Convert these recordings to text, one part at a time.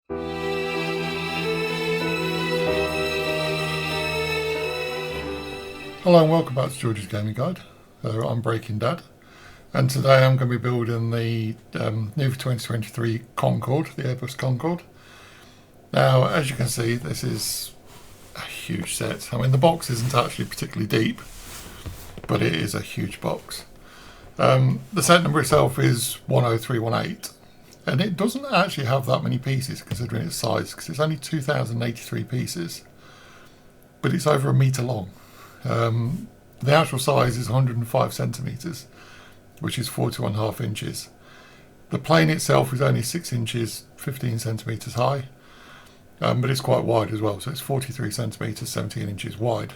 Hello and welcome back to George's Gaming Guide. I'm Breaking Dad, and today I'm going to be building the new for 2023 Concorde, the Airbus Concorde. Now, as you can see, this is a huge set. I mean, the box isn't actually particularly deep, but it is a huge box. The set number itself is 10318, and it doesn't actually have that many pieces considering its size, because it's only 2083 pieces, but it's over a metre long. The actual size is 105 centimetres, which is 41.5 inches. The plane itself is only 6 inches, 15 centimetres high, but it's quite wide as well, so it's 43 centimetres, 17 inches wide.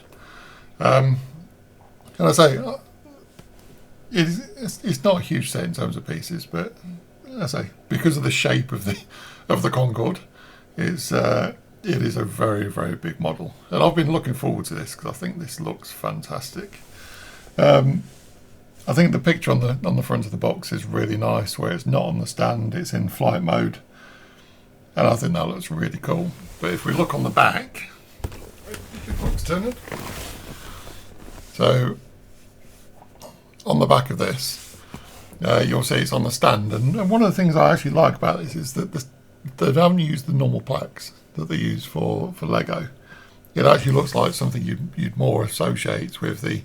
And I say, it's not a huge set in terms of pieces, but I say, because of the shape of the Concorde, it is a very, very big model, and I've been looking forward to this because I think this looks fantastic. I think the picture on the front of the box is really nice, where it's not on the stand, it's in flight mode, and I think that looks really cool. But if we look on the back, so on the back of this, you'll see it's on the stand, and one of the things I actually like about this is that they haven't used the normal plaques that they use for Lego. It actually looks like something you'd more associate with the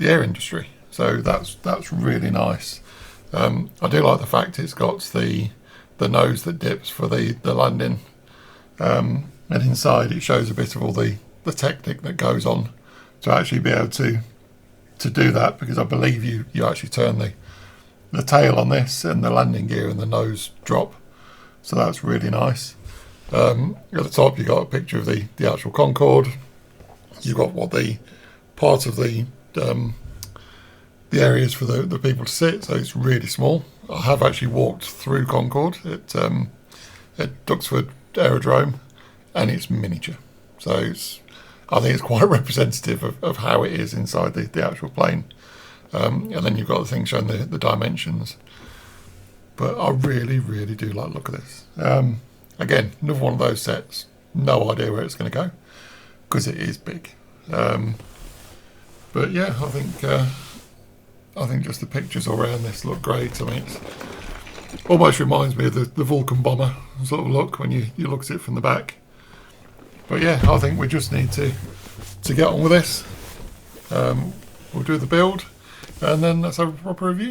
air industry. So that's really nice. I do like the fact it's got the nose that dips for the landing, and inside it shows a bit of all the technique that goes on to actually be able to do that, because I believe you actually turn the tail on this and the landing gear and the nose drop. So that's really nice. At the top you got a picture of the actual Concorde. You've got what the part of the areas for the people to sit, so it's really small. I have actually walked through Concorde at Duxford Aerodrome, and it's miniature. So I think it's quite representative of how it is inside the actual plane. And then you've got the thing showing the dimensions. But I really, really do like the look of this. Again, another one of those sets, no idea where it's going to go, because it is big. But yeah, I think just the pictures all around this look great. I mean, it almost reminds me of the Vulcan bomber sort of look when you look at it from the back. But yeah, I think we just need to get on with this. We'll do the build, and then let's have a proper review.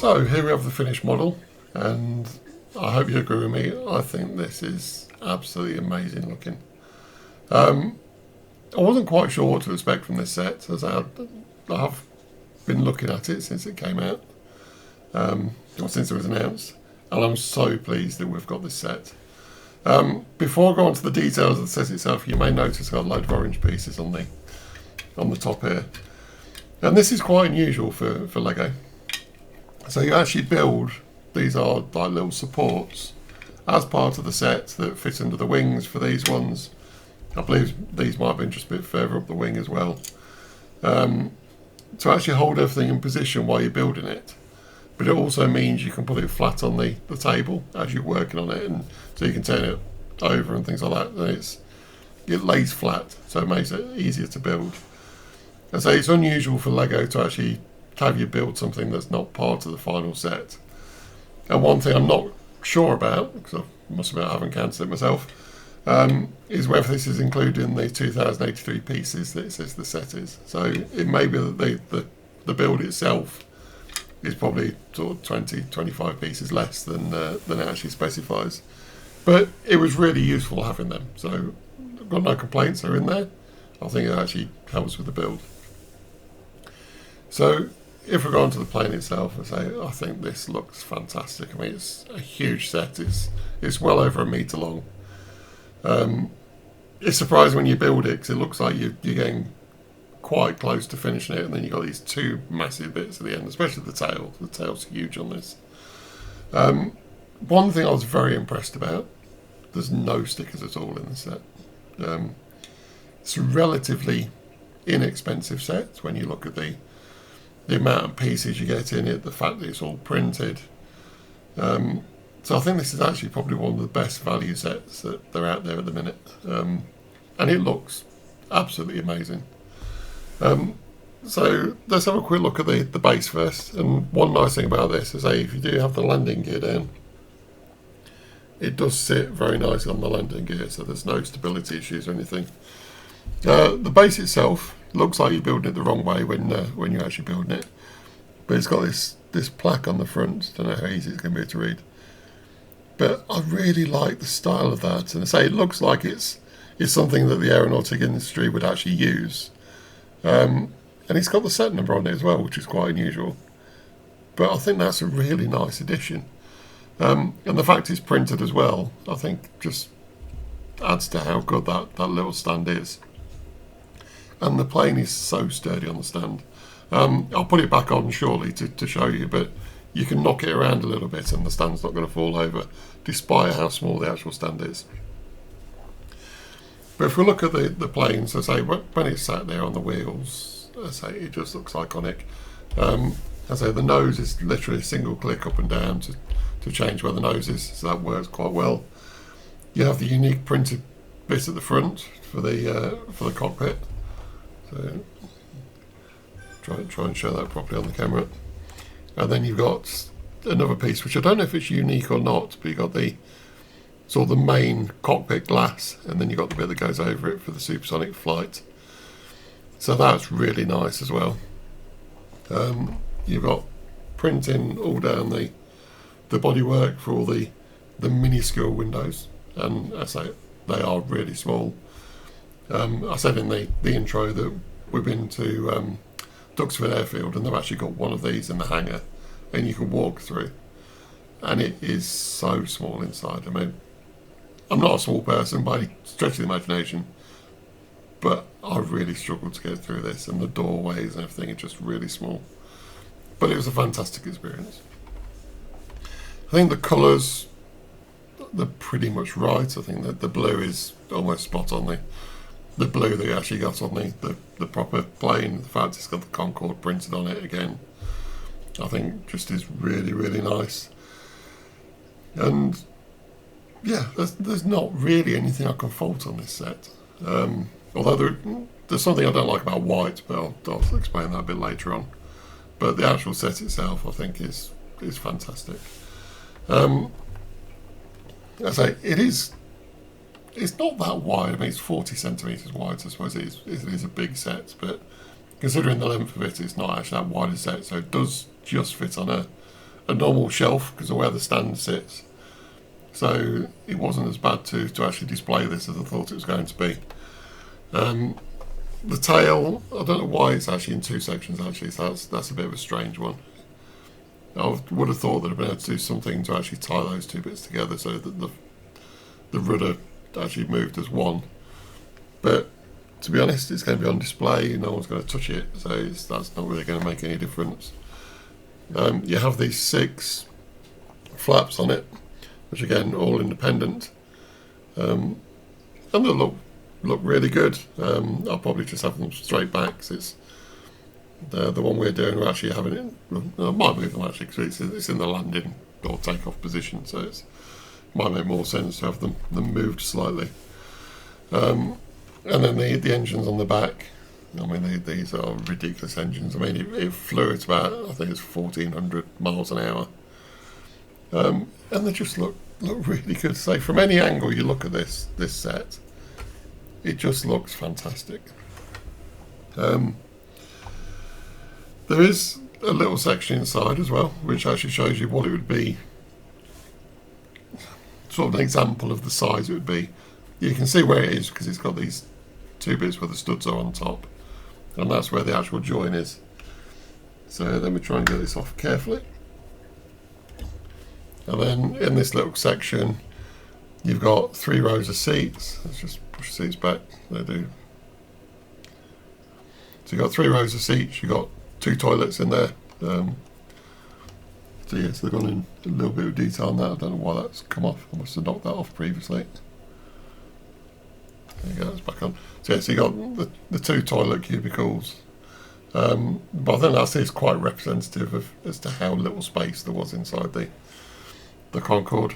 So here we have the finished model, and I hope you agree with me. I think this is absolutely amazing looking. I wasn't quite sure what to expect from this set, as I have been looking at it since it came out, or since it was announced, and I'm so pleased that we've got this set. Before I go on to the details of the set itself, you may notice I've got a load of orange pieces on the top here, and this is quite unusual for Lego. So you actually build, these are like little supports as part of the set that fit under the wings for these ones. I believe these might have been just a bit further up the wing as well. To actually hold everything in position while you're building it. But it also means you can put it flat on the table as you're working on it, and so you can turn it over and things like that. And it lays flat, so it makes it easier to build. And so it's unusual for Lego to actually have you build something that's not part of the final set. And one thing I'm not sure about, because I must admit I haven't counted it myself, is whether this is included in the 2083 pieces that it says the set is. So it may be that the build itself is probably sort of 20-25 pieces less than it actually specifies. But it was really useful having them, so I've got no complaints. They're in there. I think it actually helps with the build. So if we go on to the plane itself, I think this looks fantastic. I mean, it's a huge set. It's well over a metre long. It's surprising when you build it, because it looks like you're getting quite close to finishing it, and then you've got these two massive bits at the end, especially the tail. The tail's huge on this. One thing I was very impressed about, there's no stickers at all in the set. It's a relatively inexpensive set when you look at the amount of pieces you get in it, the fact that it's all printed. So I think this is actually probably one of the best value sets that they're out there at the minute. And it looks absolutely amazing. So let's have a quick look at the base first. And one nice thing about this is if you do have the landing gear down, it does sit very nicely on the landing gear, so there's no stability issues or anything. The base itself looks like you're building it the wrong way when you're actually building it, but it's got this plaque on the front. Don't know how easy it's going to be to read, but I really like the style of that. And it looks like it's something that the aeronautic industry would actually use. And it's got the set number on it as well, which is quite unusual. But I think that's a really nice addition. And the fact it's printed as well, I think just adds to how good that little stand is. And the plane is so sturdy on the stand. I'll put it back on shortly to show you, but you can knock it around a little bit and the stand's not going to fall over, despite how small the actual stand is. But if we look at the plane, so when it's sat there on the wheels, it just looks iconic. The nose is literally a single click up and down to change where the nose is, so that works quite well. You have the unique printed bit at the front for the cockpit. So try and show that properly on the camera. And then you've got another piece, which I don't know if it's unique or not, but you've got the sort of the main cockpit glass, and then you've got the bit that goes over it for the supersonic flight. So that's really nice as well. You've got printing all down the bodywork for all the minuscule windows, and they are really small. I said in the intro that we've been to Duxford Airfield, and they've actually got one of these in the hangar, and you can walk through, and it is so small inside. I mean, I'm not a small person by any stretch of the imagination, but I really struggled to get through this, and the doorways and everything are just really small. But it was a fantastic experience. I think the colours, they're pretty much right. I think that the blue is almost spot on. The blue that you actually got on the proper plane, the fact it's got the Concorde printed on it again, I think just is really, really nice. And yeah, there's not really anything I can fault on this set. Although there's something I don't like about white, but I'll explain that a bit later on. But the actual set itself, I think, is fantastic. It's not that wide. I mean, it's 40 centimetres wide, so I suppose it is a big set, but considering the length of it, it's not actually that wide a set, so it does just fit on a normal shelf because of where the stand sits. So it wasn't as bad to actually display this as I thought it was going to be. The tail, I don't know why it's actually in two sections actually, so that's a bit of a strange one. I would have thought that I'd been able to do something to actually tie those two bits together so that the rudder actually moved as one. But to be honest, it's going to be on display, no one's going to touch it, so that's not really going to make any difference. You have these 6 flaps on it, which again, all independent. And they look really good. I'll probably just have them straight back, because it's the one we're doing, we're actually having it, I might move them actually, because it's in the landing or takeoff position, so it might make more sense to have them moved slightly. And then the engines on the back, I mean, these are ridiculous engines. I mean, it flew at about, I think it's 1,400 miles an hour. and they just look really good. So from any angle you look at this set, it just looks fantastic. There is a little section inside as well, which actually shows you what it would be, sort of an example of the size it would be. You can see where it is because it's got these two bits where the studs are on top, and that's where the actual join is. So let me try and get this off carefully. And then in this little section, you've got 3 rows of seats. Let's just push the seats back. They do. So you've got 3 rows of seats. You've got 2 toilets in there. So yes, they've gone in a little bit of detail on that. I don't know why that's come off. I must have knocked that off previously. There you go, it's back on. So yes, you got the 2 toilet cubicles. But I think that's quite representative of as to how little space there was inside the Concorde.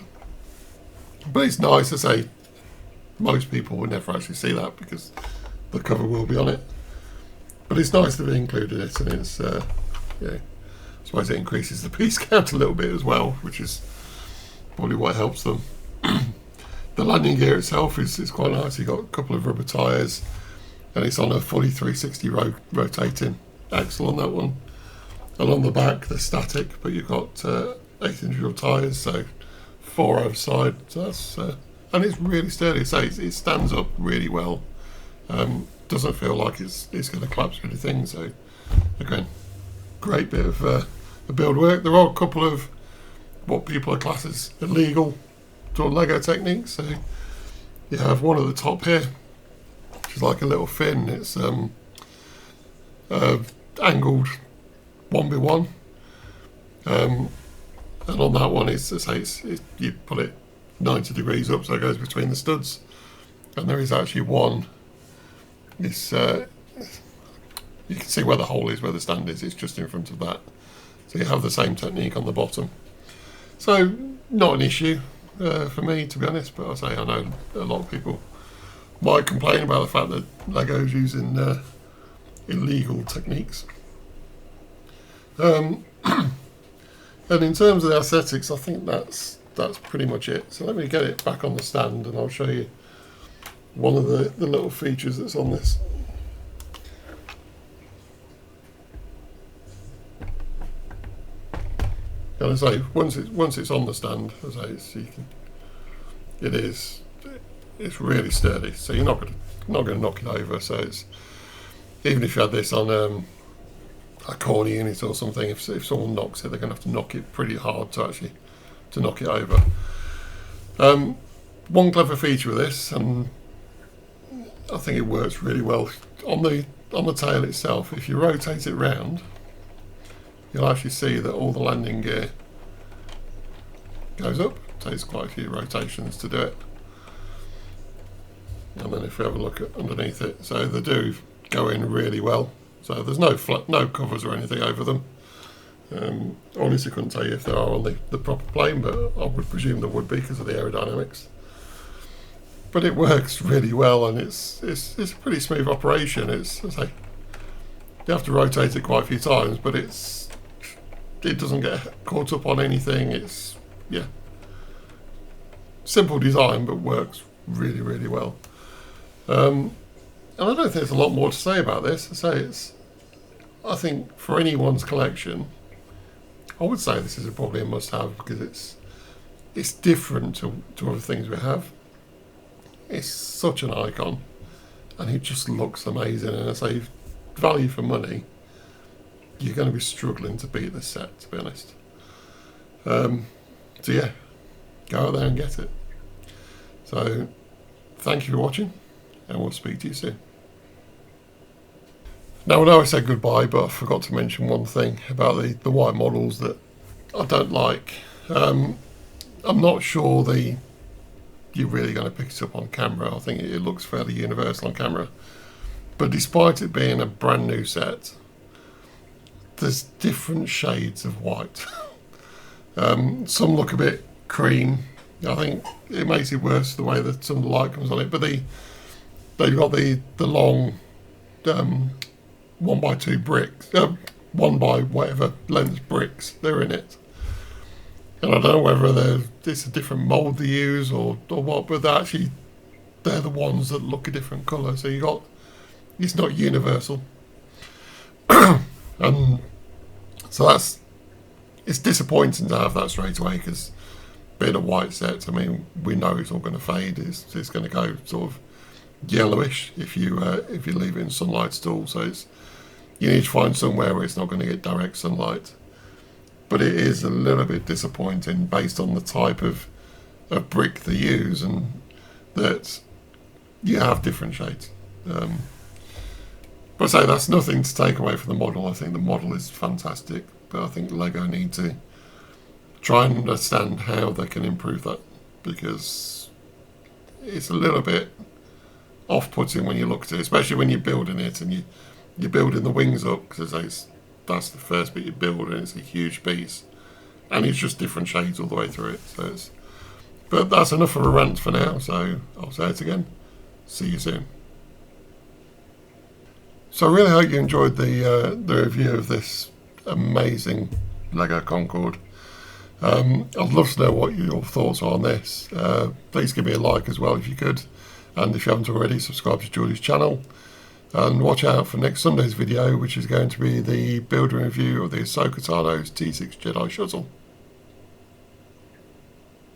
But it's nice to say most people would never actually see that because the cover will be on it. But it's nice that they included it, and it's yeah, I suppose it increases the piece count a little bit as well, which is probably what helps them. The landing gear itself is quite nice. You've got a couple of rubber tyres, and it's on a fully 360 rotating axle on that one. And on the back they're static, but you've got 8 individual tyres, so 4 either side. So that's and it's really sturdy. So it stands up really well. Doesn't feel like it's going to collapse or anything. So again, great bit of build work. There are a couple of what people are classed as illegal sort of Lego techniques. So you have one at the top here, which is like a little fin. It's angled 1x1, and on that one you put it 90 degrees up, so it goes between the studs, and there is actually one. It's you can see where the hole is, where the stand is. It's just in front of that, so you have the same technique on the bottom. So not an issue for me, to be honest. But I know a lot of people might complain about the fact that Lego's using illegal techniques. And in terms of the aesthetics, I think that's pretty much it. So let me get it back on the stand, and I'll show you one of the little features that's on this. And I say, once it's on the stand, as I say, it's really sturdy. So you're not going to knock it over. So it's, even if you had this on a corner unit or something, if someone knocks it, they're going to have to knock it pretty hard to knock it over. One clever feature of this, and I think it works really well on the tail itself. If you rotate it round, you'll actually see that all the landing gear goes up. It takes quite a few rotations to do it. And then if we have a look at underneath it, so they do go in really well. So there's no covers or anything over them. Honestly, couldn't tell you if they are on the proper plane, but I would presume there would be because of the aerodynamics. But it works really well, and it's a pretty smooth operation. It's, as I say, you have to rotate it quite a few times, but it doesn't get caught up on anything. It's simple design, but works really, really well. And I don't think there's a lot more to say about this. I think for anyone's collection, I would say this is probably a must-have because it's different to other things we have. It's such an icon, and it just looks amazing. And I say, value for money, you're going to be struggling to beat this set, to be honest. So yeah, go out there and get it. So thank you for watching, and we'll speak to you soon. Now I know I said goodbye, but I forgot to mention one thing about the white models that I don't like. I'm not sure you're really going to pick it up on camera. I think it looks fairly universal on camera. But despite it being a brand new set, there's different shades of white. Some look a bit cream. I think it makes it worse the way that some of the light comes on it. But they've got the long 1x2 bricks, 1 by whatever length bricks, they're in it. And I don't know whether it's a different mould they use or what, but they're the ones that look a different colour. So it's not universal. And so it's disappointing to have that straight away, because being a white set, I mean, we know it's all going to fade. It's going to go sort of yellowish if you leave it in sunlight still. So you need to find somewhere where it's not going to get direct sunlight. But it is a little bit disappointing based on the type of brick they use, and that you have different shades. But I say that's nothing to take away from the model. I think the model is fantastic, but I think LEGO need to try and understand how they can improve that, because it's a little bit off-putting when you look at it, especially when you're building it and you're building the wings up, because that's the first bit you build, and it's a huge piece, and it's just different shades all the way through it. But that's enough of a rant for now, so I'll say it again. See you soon. So I really hope you enjoyed the review of this amazing LEGO Concorde. I'd love to know what your thoughts are on this. Please give me a like as well if you could, and if you haven't already, subscribe to George's channel, and watch out for next Sunday's video, which is going to be the build and review of the Ahsoka Tano's T6 Jedi Shuttle.